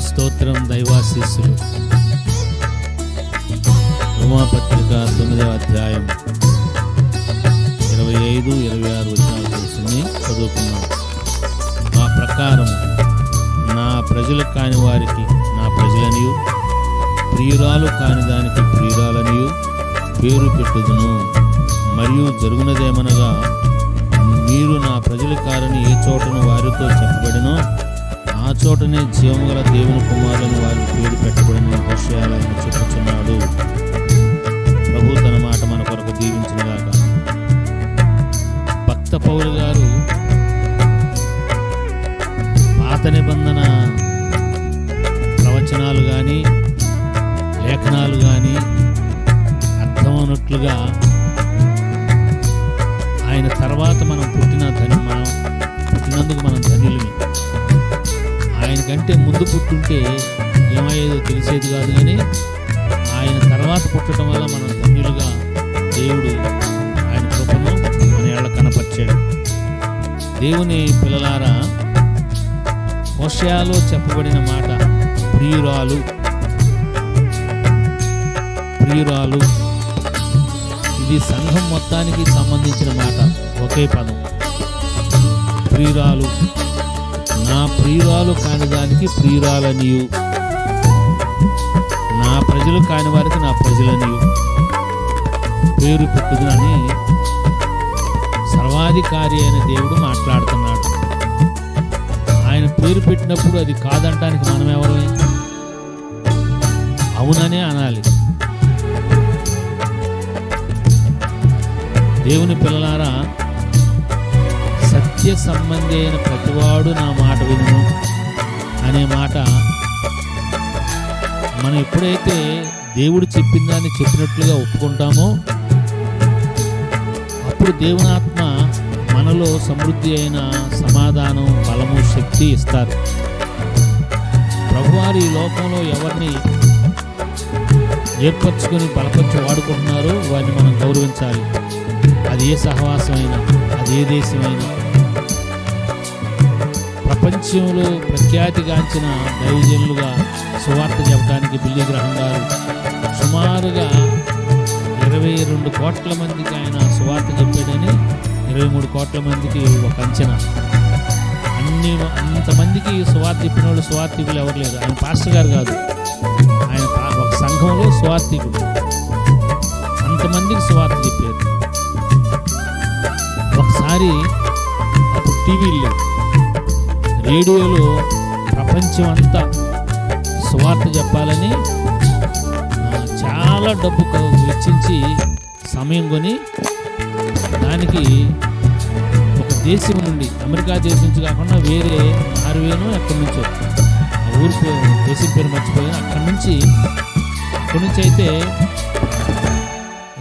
స్తోత్రం. దైవాశీస్సులు. రోమాపత్రిక 9వ అధ్యాయం 25, 26 వచనాలు తెలిసింది, చదువుకున్నాం. ఆ ప్రకారం నా ప్రజలు కాని వారికి నా ప్రజలనియు, ప్రియురాలు కాని దానికి ప్రియురాలనియు పేరు పెట్టుదును. మరియు జరుగునదేమనగా, మీరు నా ప్రజలు కారని ఏ చోటను వారితో చెప్పబడినో ఆ చోటనే జీవము గల దేవుని కుమారులను వారి పేరు పెట్టబడిన విషయాలను చెప్పుచున్నాడు. ప్రభు తన మాట మన కొరకు దీవించునుగాక. భక్త పౌలు గారు పాత నిబంధన ప్రవచనాలు కానీ లేఖనాలు కానీ అర్థమవునట్లుగా ఆయన తర్వాత మనం పుట్టినందుకు మనం ధన్యులమే. ఆయనకంటే ముందు పుట్టుంటే ఏమయ్యేదో తెలిసేది కాదు, కానీ ఆయన తర్వాత పుట్టడం వల్ల మనం ధన్యులుగా దేవుడు ఆయన కృపను మన ఏళ్ళ కనపరిచాడు. దేవుని పిల్లలారా, హోషేయలో చెప్పబడిన మాట ప్రియురాలు. ఇది సంఘం మొత్తానికి సంబంధించిన మాట. ఒకే పదం, ప్రియురాలు. నా ప్రియురాలు కాని దానికి ప్రియురాలనియు, నా ప్రజలు కాని వారికి నా ప్రజలనియు పేరు పెట్టుదని సర్వాధికారి అయిన దేవుడు మాట్లాడుతున్నాడు. ఆయన పేరు పెట్టినప్పుడు అది కాదంటానికి మనం ఎవరు? అవుననే అనాలి. దేవుని పిల్లలారా, సత్య సంబంధి అయిన ప్రతివాడు నా మాట వినును అనే మాట మనం ఎప్పుడైతే దేవుడు చెప్పిన దాన్ని చెప్పినట్లుగా ఒప్పుకుంటామో అప్పుడు దేవుని ఆత్మ మనలో సమృద్ధి అయిన సమాధానం, బలము, శక్తి ఇస్తారు. ప్రభువారు ఈ లోకంలో ఎవరిని ఏర్పరచుకొని బలపరిచి వాడుకుంటున్నారో వారిని మనం గౌరవించాలి. అది ఏ సహవాసమైనా, అది ఏ దేశమైనా. ప్రపంచంలో ప్రఖ్యాతిగాంచిన దైవజనులుగా సువార్త చెప్పడానికి బిల్లీ గ్రహం గారు సుమారుగా 22 కోట్ల మందికి ఆయన సువార్త చెప్పాడని, 23 కోట్ల మందికి ఒక అంచనా. అంతమందికి సువార్త చెప్పిన వాళ్ళు సువార్థికులు ఎవరు లేరు. ఆయన పాస్టర్ గారు కాదు, ఆయన ఒక సంఘంలో సువార్థికుడు. అంతమందికి సువార్త చెప్పారు. ఒకసారి అప్పుడు టీవీలో, రేడియోలో ప్రపంచం అంతా సువార్త చెప్పాలని చాలా డబ్బు వెచ్చించి సమయం కొని దానికి ఒక దేశం నుండి, అమెరికా దేశం నుంచి కాకుండా వేరే నార్వేనో ఎక్కడి నుంచో, ఆ ఊరి పేరు, దేశం పేరు మర్చిపోయాను, అక్కడి నుంచి అయితే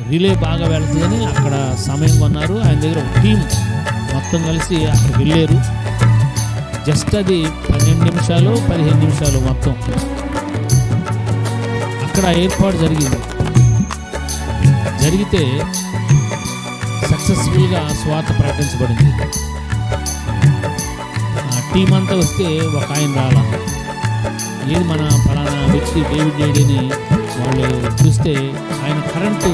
రిలే బాగా వెళుతుందని అక్కడ సమయం కొన్నారు. ఆయన దగ్గర ఒక టీం మొత్తం కలిసి అక్కడికి వెళ్ళారు. జస్ట్ అది 12 నిమిషాలు 15 నిమిషాలు మొత్తం అక్కడ ఏర్పాటు జరిగితే సక్సెస్ఫుల్గా స్వార్థ ప్రకటించబడింది. ఆ టీం అంతా వస్తే ఒక ఆయన రాలా. ఏది మన ఫలానా వ్యక్తి డేవిడ్ జేడీని వాళ్ళు చూస్తే ఆయన కరెంటు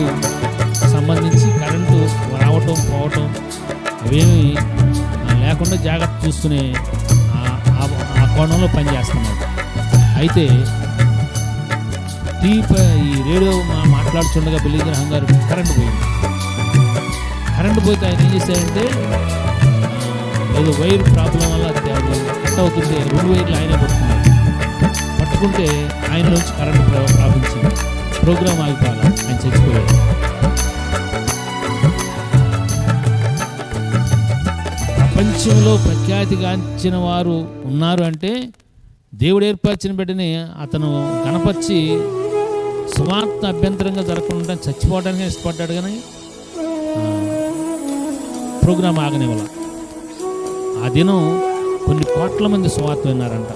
సంబంధించి కరెంటు రావటం పోవటం అవేమి లేకుండా జాగ్రత్త చూసుకునే ఆ కోణంలో పనిచేస్తున్నాడు. అయితే ఈ రేడియో మాట్లాడుతుండగా బిల్లీ గ్రహం గారు కరెంటు పోతే ఆయన ఏం చేశారంటే ఏదో వైర్ ప్రాబ్లం వల్ల కట్ అవుతుంటే 2 వైర్లు ఆయనే పట్టుకుంటే ఆయనలోంచి కరెంటు ప్రాపించింది. ప్రోగ్రాం ఆగిపోవాలి, ఆయన చచ్చిపోయాడు. ప్రపంచంలో ప్రఖ్యాతిగాంచిన వారు ఉన్నారు అంటే దేవుడు ఏర్పరిచిన బిడ్డని అతను కనపరిచి సువార్త అభ్యంతరంగా జరగకుండా చచ్చిపోవడానికి ఇష్టపడ్డాడు, కానీ ప్రోగ్రాం ఆగనివ్వాల. ఆ దినం కొన్ని కోట్ల మంది సువార్త విన్నారంట.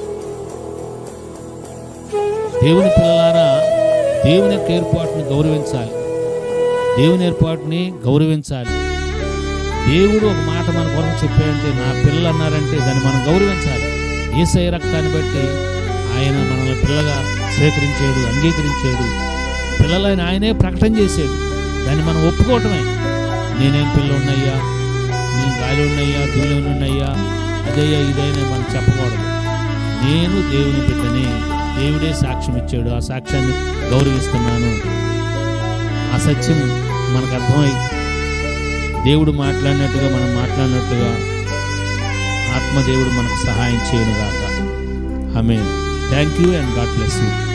దేవుని పిల్లలారా, దేవుని యొక్క ఏర్పాటుని గౌరవించాలి. దేవుడు ఒక మాట మన కొరకు చెప్పాడంటే, నా పిల్లలు అన్నారంటే దాన్ని మనం గౌరవించాలి. యేసయ్య రక్తాన్ని బట్టి ఆయన మనల్ని పిల్లగా స్వీకరించాడు, అంగీకరించాడు. పిల్లలైన ఆయనే ప్రకటన చేశాడు. దాన్ని మనం ఒప్పుకోవటమే. నేనేం పిల్లోన్నయ్యా, నేను గాలిలోన్నయ్యా, ధూళిలోన్నయ్యా, అదయ్యా ఇదైనా మనం చెప్పకూడదు. నేను దేవుని బిడ్డని. దేవుడే సాక్ష్యం ఇచ్చాడు. ఆ సాక్ష్యాన్ని గౌరవిస్తున్నాను. ఆ సత్యం మనకు అర్థమై దేవుడు మాట్లాడినట్టుగా మనం మాట్లాడినట్టుగా ఆత్మదేవుడు మనకు సహాయం చేయనుగాక. Amen. Thank you and God bless you.